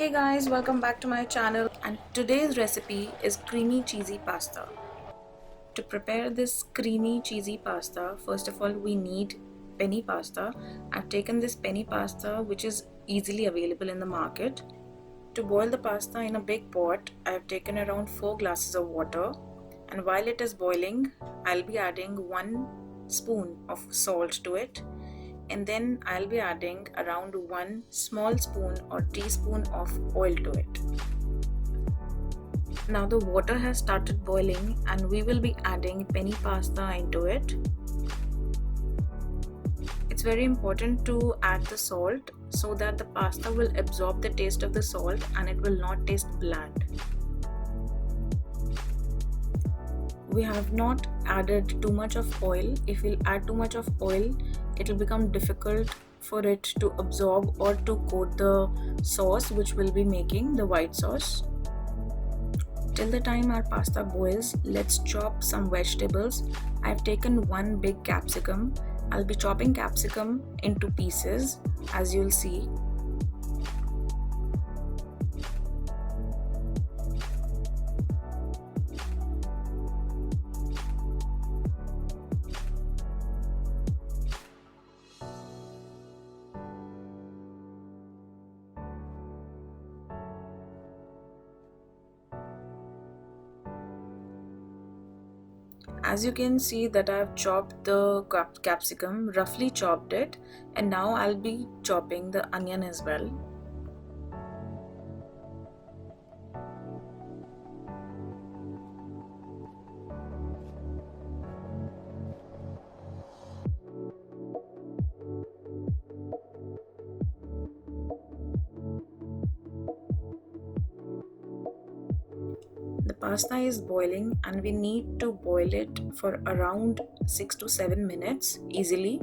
Hey guys, welcome back to my channel, and today's recipe is creamy cheesy pasta. To prepare this creamy cheesy pasta, first of all we need penne pasta. I've taken this penne pasta which is easily available in the market. To boil the pasta in a big pot, I have taken around 4 glasses of water, and while it is boiling, I'll be adding 1 spoon of salt to it, and then I'll be adding around 1 small spoon or teaspoon of oil to it. Now the water has started boiling and we will be adding penne pasta into it. It's very important to add the salt so that the pasta will absorb the taste of the salt and it will not taste bland. We have not added too much of oil. If we'll add too much of oil, it will become difficult for it to absorb or to coat the sauce which we'll be making, the white sauce. Till the time our pasta boils, let's chop some vegetables. I've taken 1 big capsicum. I'll be chopping capsicum into pieces, as you'll see. As you can see that I've chopped the capsicum, roughly chopped it, and now I'll be chopping the onion as well. The pasta is boiling and we need to boil it for around 6 to 7 minutes easily.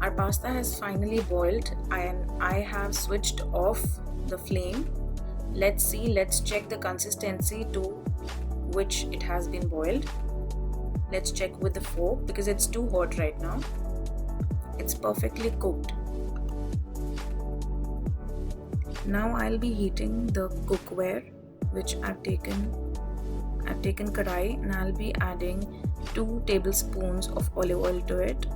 Our pasta has finally boiled and I have switched off the flame. Let's check the consistency to which it has been boiled. Let's check with the fork because it's too hot right now. It's perfectly cooked. Now I'll be heating the cookware which I've taken kadai, and I'll be adding 2 tablespoons of olive oil to it.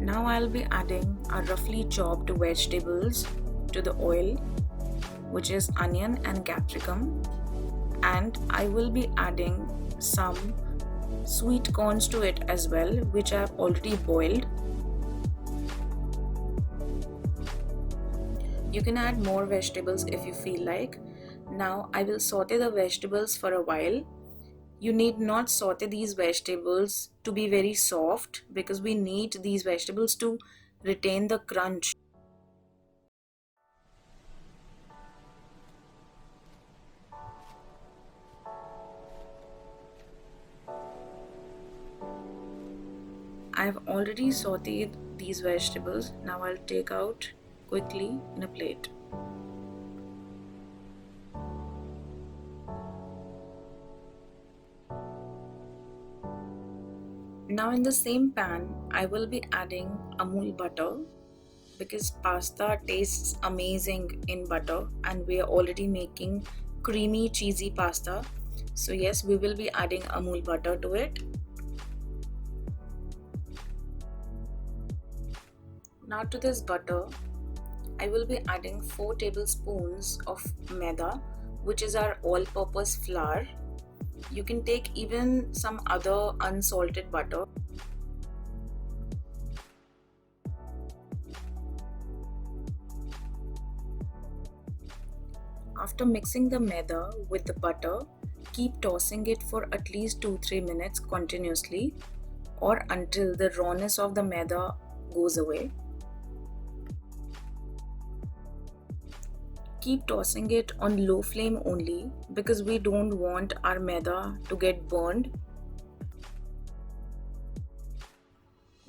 Now I'll be adding our roughly chopped vegetables to the oil, which is onion and capsicum, and I will be adding some sweet corns to it as well, which I've already boiled. You can add more vegetables if you feel like. Now I will saute the vegetables for a while. You need not saute these vegetables to be very soft because we need these vegetables to retain the crunch. I've already sauteed these vegetables. Now I'll take out quickly in a plate. Now in the same pan, I will be adding Amul butter because pasta tastes amazing in butter and we are already making creamy cheesy pasta. So yes, we will be adding Amul butter to it. Now to this butter, I will be adding 4 tablespoons of maida, which is our all-purpose flour. You can take even some other unsalted butter. After mixing the maida with the butter, keep tossing it for at least 2-3 minutes continuously or until the rawness of the maida goes away. Keep tossing it on low flame only because we don't want our maida to get burned.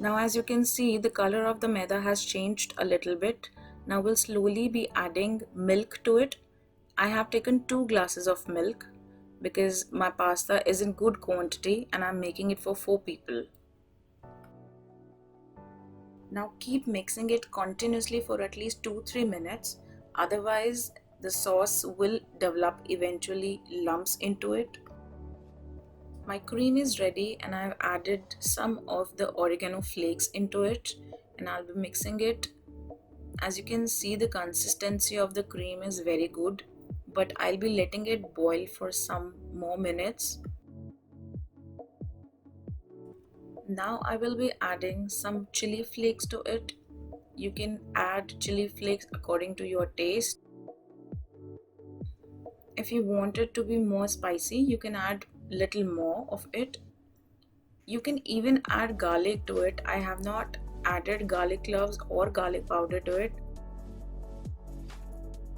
Now as you can see, the color of the maida has changed a little bit. Now we'll slowly be adding milk to it. I have taken 2 glasses of milk because my pasta is in good quantity and I'm making it for 4 people. Now keep mixing it continuously for at least 2-3 minutes, otherwise the sauce will develop eventually lumps into it. My cream is ready and I've added some of the oregano flakes into it and I'll be mixing it. As you can see, the consistency of the cream is very good, but I'll be letting it boil for some more minutes. Now I will be adding some chili flakes to it. You can add chili flakes according to your taste. If you want it to be more spicy, you can add little more of it. You can even add garlic to it. I have not added garlic cloves or garlic powder to it.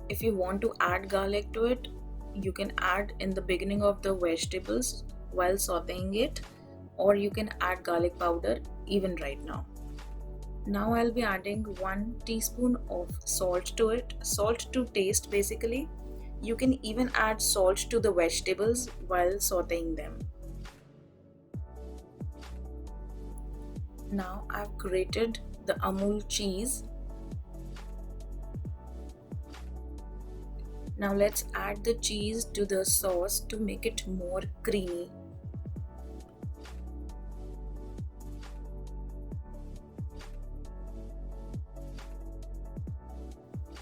If you want to add garlic to it, you can add in the beginning of the vegetables while sauteing it, or you can add garlic powder even right now. Now I'll be adding 1 teaspoon of salt to it, salt to taste basically. You can even add salt to the vegetables while sauteing them. Now I've grated the Amul cheese. Now let's add the cheese to the sauce to make it more creamy.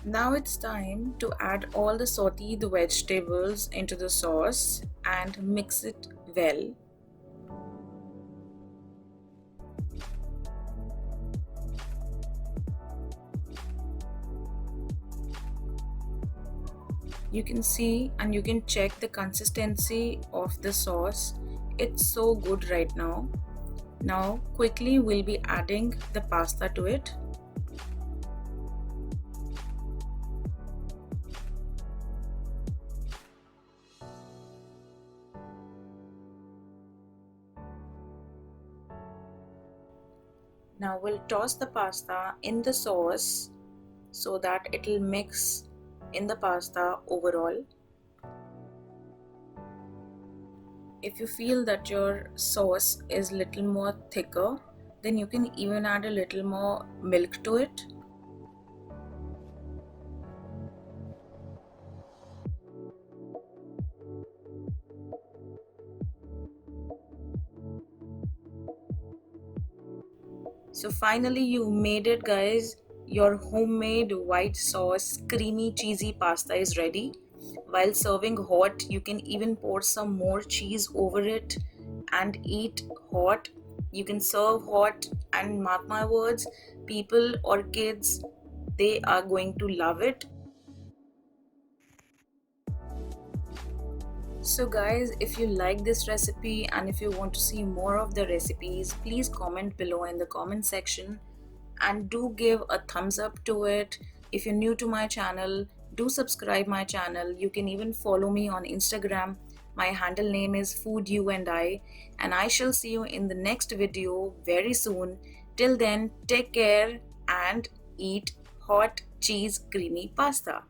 Now it's time to add all the sauteed vegetables into the sauce and mix it well. You can see and you can check the consistency of the sauce. It's so good right now. Now quickly we'll be adding the pasta to it. Now we'll toss the pasta in the sauce so that it will mix in the pasta overall. If you feel that your sauce is little more thicker, then you can even add a little more milk to it. So finally you made it, guys. Your homemade white sauce creamy cheesy pasta is ready. While serving hot, you can even pour some more cheese over it and eat hot. You can serve hot, and mark my words, people or kids, they are going to love it. So guys, if you like this recipe and if you want to see more of the recipes, please comment below in the comment section and do give a thumbs up to it. If you're new to my channel, do subscribe my channel. You can even follow me on Instagram. My handle name is FoodYouAndI, and I shall see you in the next video very soon. Till then, take care and eat hot cheese creamy pasta.